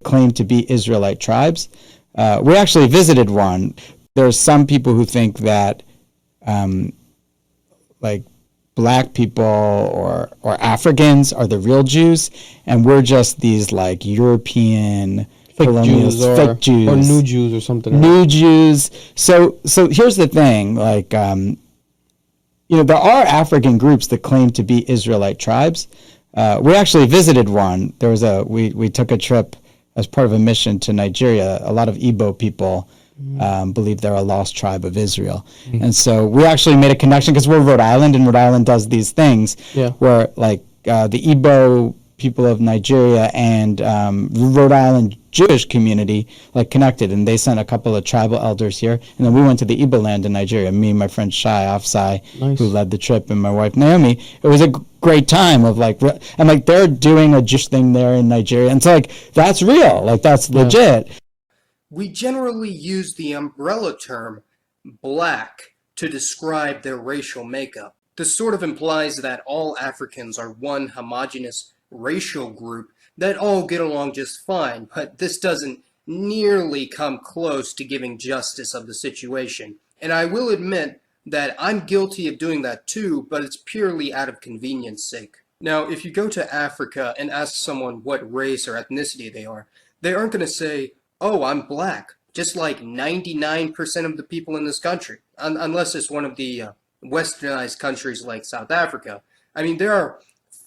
claim to be Israelite tribes. We actually visited one. There's some people who think that like black people or Africans are the real Jews, and we're just these like European fake Jews or new Jews or something. New Jews. So here's the thing, like there are African groups that claim to be Israelite tribes. We actually visited one. There was we took a trip as part of a mission to Nigeria. A lot of Igbo people believe they're a lost tribe of Israel. And so we actually made a connection because we're Rhode Island, and Rhode Island does these things where like the Igbo people of Nigeria and Rhode Island Jewish community like connected, and they sent a couple of tribal elders here, and then we went to the Igbo land in Nigeria, me and my friend Shai Afsai, who led the trip, and my wife Naomi. It was a great time of like, and like they're doing a Jewish thing there in Nigeria, and so like that's real, like that's legit. We generally use the umbrella term black to describe their racial makeup. This sort of implies that all Africans are one homogeneous racial group that all get along just fine, but this doesn't nearly come close to giving justice of the situation. And I will admit that I'm guilty of doing that too, but it's purely out of convenience sake. Now, if you go to Africa and ask someone what race or ethnicity they aren't going to say, "Oh, I'm black," just like 99% of the people in this country, unless it's one of the westernized countries like South Africa. I mean, there are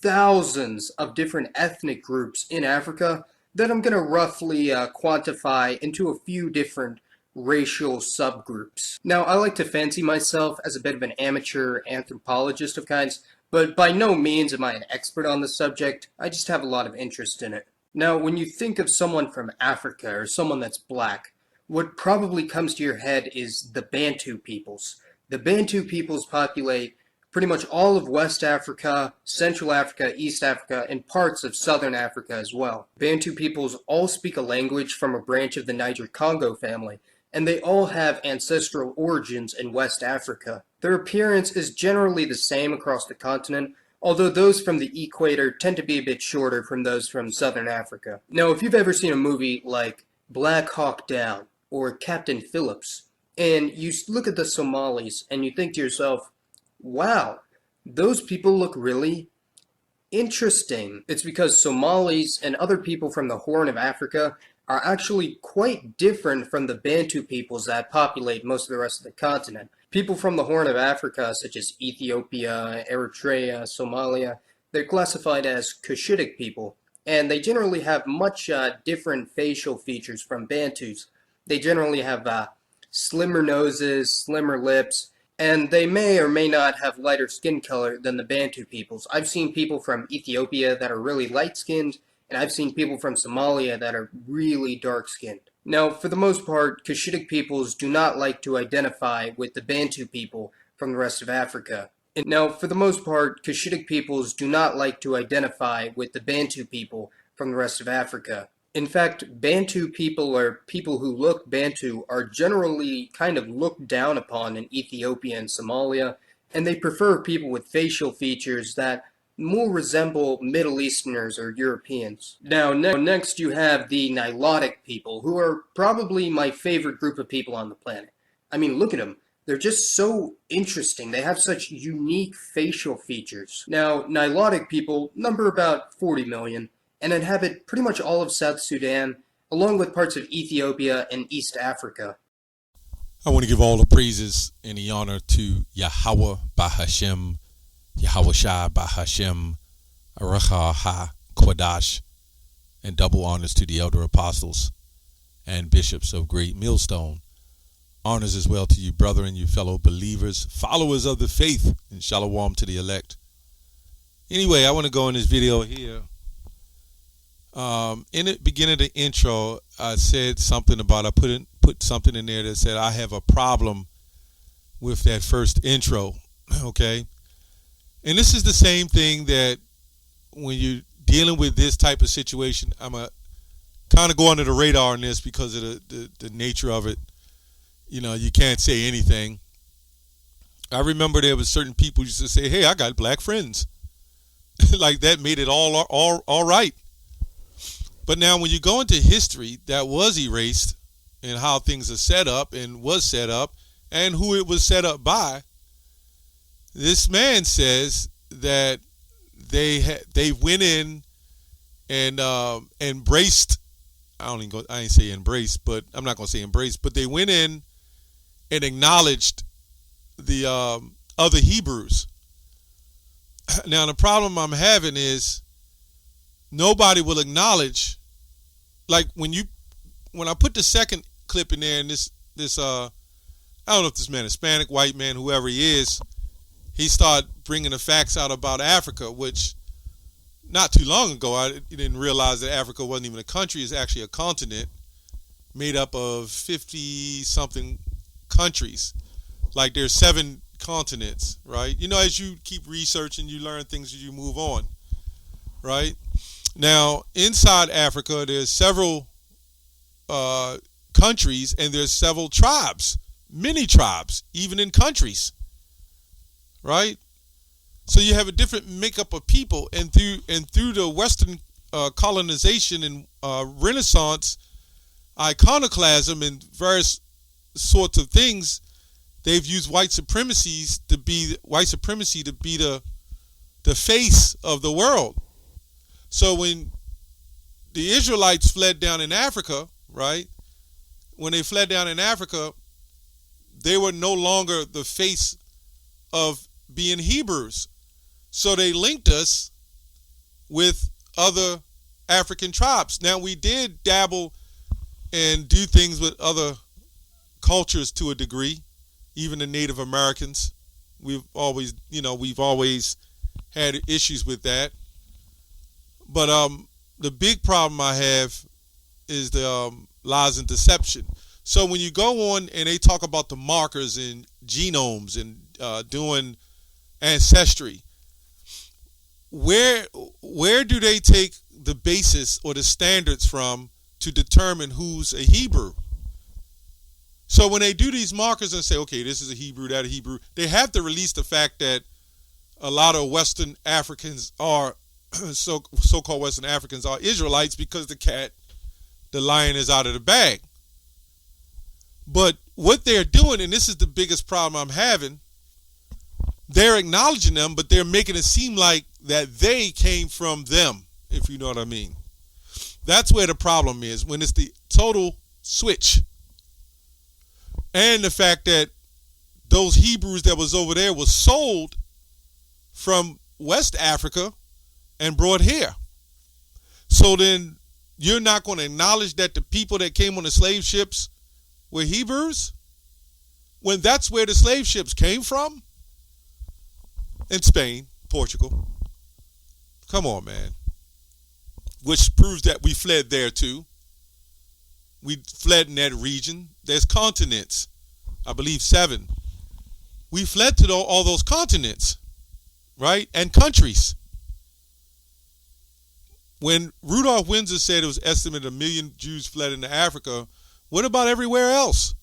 thousands of different ethnic groups in Africa that I'm going to roughly quantify into a few different racial subgroups. Now, I like to fancy myself as a bit of an amateur anthropologist of kinds, but by no means am I an expert on the subject. I just have a lot of interest in it. Now, when you think of someone from Africa or someone that's black, what probably comes to your head is the Bantu peoples. The Bantu peoples populate pretty much all of West Africa, Central Africa, East Africa, and parts of Southern Africa as well. Bantu peoples all speak a language from a branch of the Niger-Congo family, and they all have ancestral origins in West Africa. Their appearance is generally the same across the continent, although those from the equator tend to be a bit shorter from those from Southern Africa. Now, if you've ever seen a movie like Black Hawk Down or Captain Phillips, and you look at the Somalis and you think to yourself, wow, those people look really interesting. It's because Somalis and other people from the Horn of Africa are actually quite different from the Bantu peoples that populate most of the rest of the continent. People from the Horn of Africa, such as Ethiopia, Eritrea, Somalia, they're classified as Cushitic people, and they generally have much different facial features from Bantus. They generally have slimmer noses, slimmer lips, and they may or may not have lighter skin color than the Bantu peoples. I've seen people from Ethiopia that are really light-skinned, and I've seen people from Somalia that are really dark-skinned. Now, for the most part, Cushitic peoples do not like to identify with the Bantu people from the rest of Africa. Now, for the most part, Cushitic peoples do not like to identify with the Bantu people from the rest of Africa. In fact, Bantu people or people who look Bantu are generally kind of looked down upon in Ethiopia and Somalia, and they prefer people with facial features that more resemble Middle Easterners or Europeans. Now, next you have the Nilotic people, who are probably my favorite group of people on the planet. I mean, look at them. They're just so interesting. They have such unique facial features. Now, Nilotic people number about 40 million and inhabit pretty much all of South Sudan, along with parts of Ethiopia and East Africa. I want to give all the praises and the honor to Yahweh Bahashem, Yahweh Shai Bahashem, Aracha Ha Kodash, and double honors to the elder apostles and bishops of Great Millstone. Honors as well to you, brethren, you fellow believers, followers of the faith, and shalom to the elect. Anyway, I want to go in this video here. In the beginning of the intro, I said something about, I put something in there that said I have a problem with that first intro, okay? And this is the same thing that when you're dealing with this type of situation, I'm a kind of go under the radar on this because of the nature of it. You know, you can't say anything. I remember there was certain people used to say, hey, I got black friends. Like that made it all right. But now when you go into history, that was erased, and how things are set up and was set up and who it was set up by. This man says that they went in and embraced. I ain't say embraced, but I'm not gonna say embraced. But they went in and acknowledged the other Hebrews. Now the problem I'm having is nobody will acknowledge. Like when I put the second clip in there, and this I don't know if this man is Hispanic, white man, whoever he is, he started bringing the facts out about Africa, which not too long ago I didn't realize that Africa wasn't even a country. It's actually a continent made up of 50-something countries. Like there's 7 continents, right? You know, as you keep researching, you learn things as you move on, right? Now, inside Africa, there's several countries, and there's several tribes, many tribes, even in countries, right? So you have a different makeup of people, and through the Western colonization and Renaissance, iconoclasm, and various sorts of things, they've used white supremacy to be the face of the world. So when the Israelites fled down in Africa, right? When they fled down in Africa, they were no longer the face of being Hebrews. So they linked us with other African tribes. Now, we did dabble and do things with other cultures to a degree, even the Native Americans. We've always had issues with that. But the big problem I have is the lies and deception. So when you go on and they talk about the markers and genomes and doing ancestry, where do they take the basis or the standards from to determine who's a Hebrew? So when they do these markers and say, okay, this is a Hebrew, that a Hebrew, they have to release the fact that a lot of Western Africans are so-called Western Africans are Israelites because the lion is out of the bag. But what they're doing, and this is the biggest problem I'm having, they're acknowledging them, but they're making it seem like that they came from them, if you know what I mean. That's where the problem is, when it's the total switch. And the fact that those Hebrews that was over there was sold from West Africa and brought here. So then you're not going to acknowledge that the people that came on the slave ships were Hebrews, when that's where the slave ships came from? In Spain, Portugal. Come on, man. Which proves that we fled there too. We fled in that region. There's continents, I believe 7. We fled to all those continents, right? And countries. When Rudolph Windsor said it was estimated 1 million Jews fled into Africa, what about everywhere else?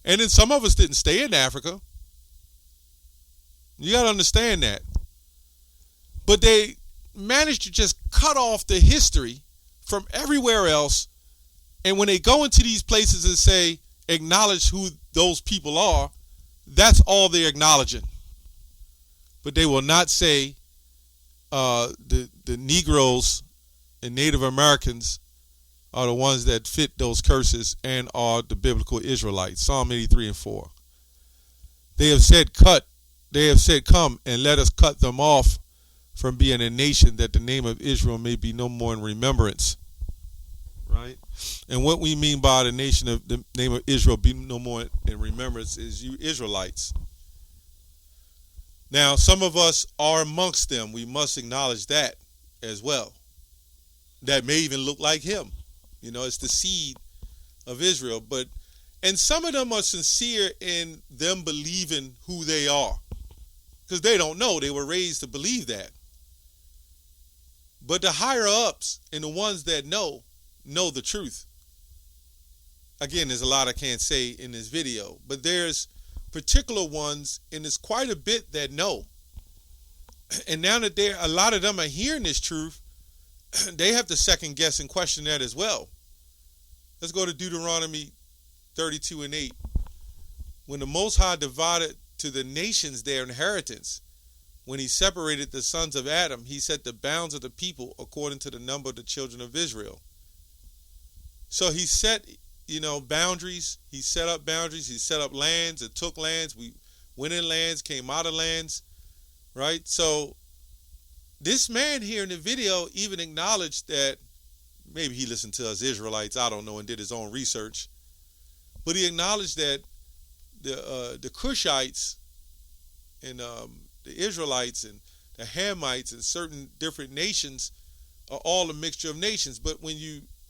And then some of us didn't stay in Africa. You got to understand that. But they managed to just cut off the history from everywhere else. And when they go into these places and say, acknowledge who those people are, that's all they're acknowledging. But they will not say the Negroes and Native Americans are the ones that fit those curses and are the biblical Israelites. Psalm 83 and 4. They have said, come and let us cut them off from being a nation, that the name of Israel may be no more in remembrance. Right? And what we mean by the name of Israel be no more in remembrance is you Israelites. Now, some of us are amongst them. We must acknowledge that as well. That may even look like him. You know, it's the seed of Israel. And some of them are sincere in them believing who they are, because they don't know. They were raised to believe that. But the higher ups and the ones that know the truth. Again, there's a lot I can't say in this video, but there's particular ones, and there's quite a bit that know. And now that a lot of them are hearing this truth, they have to second guess and question that as well. Let's go to Deuteronomy 32:8. When the Most High divided to the nations their inheritance, when he separated the sons of Adam, he set the bounds of the people according to the number of the children of Israel. So he set, boundaries. He set up boundaries. He set up lands and took lands. We went in lands, came out of lands, right? So this man here in the video even acknowledged that, maybe he listened to us Israelites, I don't know, and did his own research, but he acknowledged that the Cushites and the Israelites and the Hamites and certain different nations are all a mixture of nations. But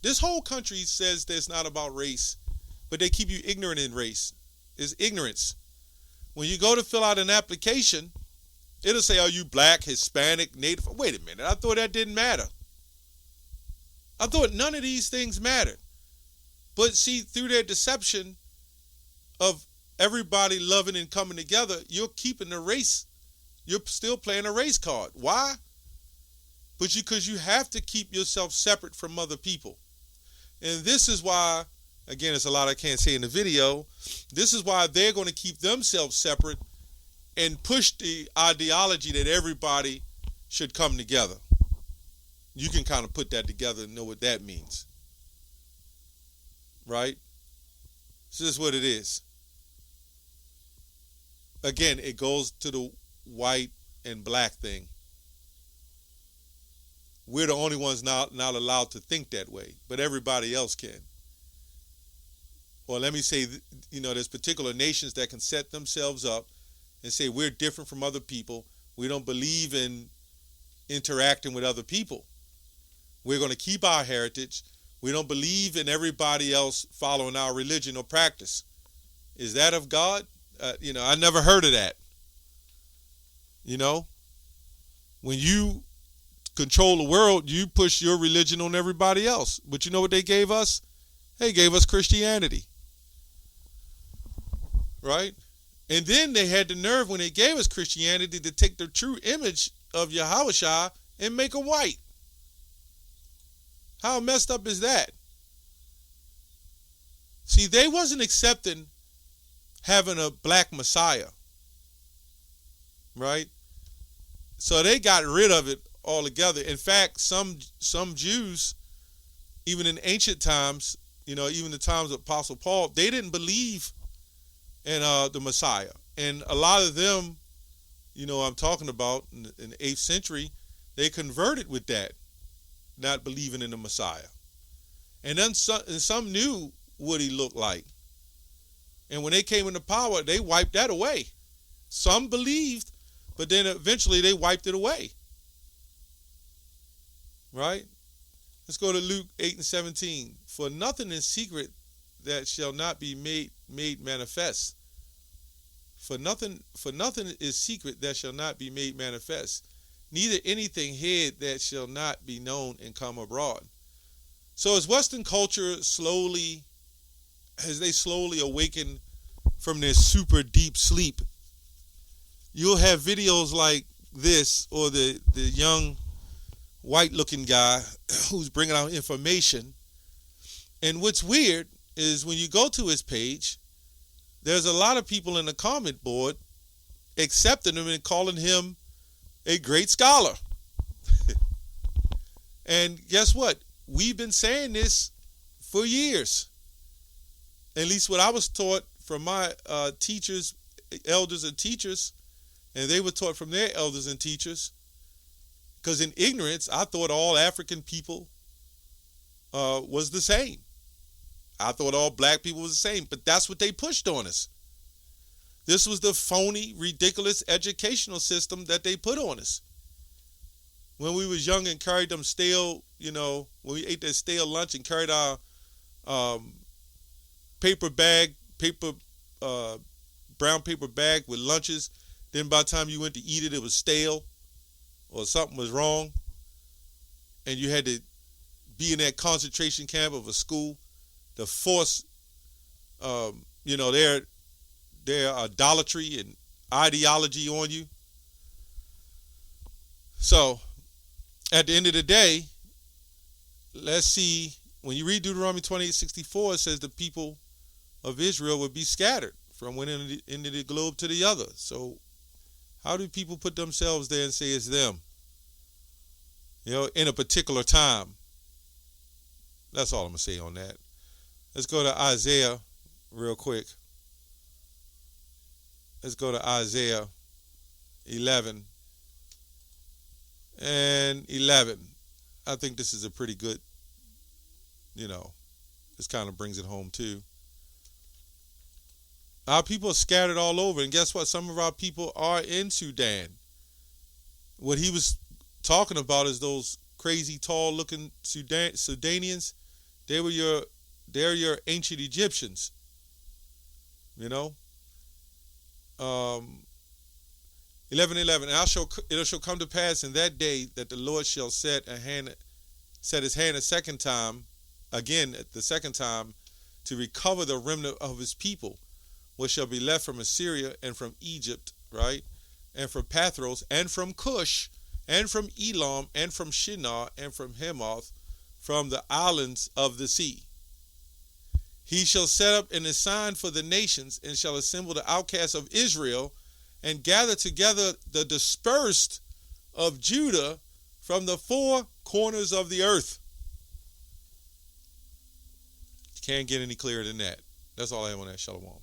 this whole country says that it's not about race, but they keep you ignorant in race. It's ignorance. When you go to fill out an application, it'll say, are you black, Hispanic, Native? Wait a minute, I thought that didn't matter. I thought none of these things mattered. But see, through their deception of everybody loving and coming together, you're keeping the race. You're still playing a race card. Why? Because you have to keep yourself separate from other people. And this is why, again, it's a lot I can't say in the video. This is why they're going to keep themselves separate and push the ideology that everybody should come together. You can kind of put that together and know what that means. Right? This is what it is. Again, it goes to the white and black thing. We're the only ones not allowed to think that way, but everybody else can. Or let me say, there's particular nations that can set themselves up and say, we're different from other people. We don't believe in interacting with other people. We're going to keep our heritage. We don't believe in everybody else following our religion or practice. Is that of God? I never heard of that. When you control the world, you push your religion on everybody else. But you know what they gave us? They gave us Christianity. Right? And then they had the nerve, when they gave us Christianity, to take the true image of Yahushua and make it white. How messed up is that? See, they wasn't accepting having a black Messiah. Right? So they got rid of it altogether. In fact, some Jews, even in ancient times, even the times of Apostle Paul, they didn't believe in the Messiah. And a lot of them, I'm talking about in the 8th century, they converted with that, not believing in the Messiah. And then some knew what he looked like. And when they came into power, they wiped that away. Some believed, but then eventually they wiped it away. Right? Let's go to Luke 8:17. For nothing is secret that shall not be made manifest. For nothing is secret that shall not be made manifest. Neither anything hid that shall not be known and come abroad. So as Western culture as they slowly awaken from their super deep sleep, you'll have videos like this, or the young white looking guy who's bringing out information. And what's weird is when you go to his page, there's a lot of people in the comment board accepting him and calling him a great scholar. And guess what? We've been saying this for years. At least what I was taught from my teachers, elders and teachers, and they were taught from their elders and teachers. Because in ignorance, I thought all African people was the same. I thought all black people was the same, but that's what they pushed on us. This was the phony, ridiculous educational system that they put on us. When we was young and carried them stale, when we ate that stale lunch and carried our brown paper bag with lunches, then by the time you went to eat it, it was stale or something was wrong. And you had to be in that concentration camp of a school to force, their idolatry and ideology on you. So, at the end of the day, let's see. When you read Deuteronomy 28:64, it says the people of Israel would be scattered from one end of the globe to the other. So how do people put themselves there and say it's them? In a particular time. That's all I'm going to say on that. Let's go to Isaiah real quick. Let's go to Isaiah 11 and 11. I think this is a pretty good, this kind of brings it home too. Our people are scattered all over, and guess what? Some of our people are in Sudan. What he was talking about is those crazy, tall-looking Sudanians. They're your ancient Egyptians. 11:11. It shall come to pass in that day that the Lord shall set his hand a second time, again at the second time, to recover the remnant of his people, which shall be left from Assyria and from Egypt, right? And from Pathros and from Cush and from Elam and from Shinar and from Hamath, from the islands of the sea. He shall set up an ensign for the nations, and shall assemble the outcasts of Israel, and gather together the dispersed of Judah from the four corners of the earth. Can't get any clearer than that. That's all I have on that. Shalom.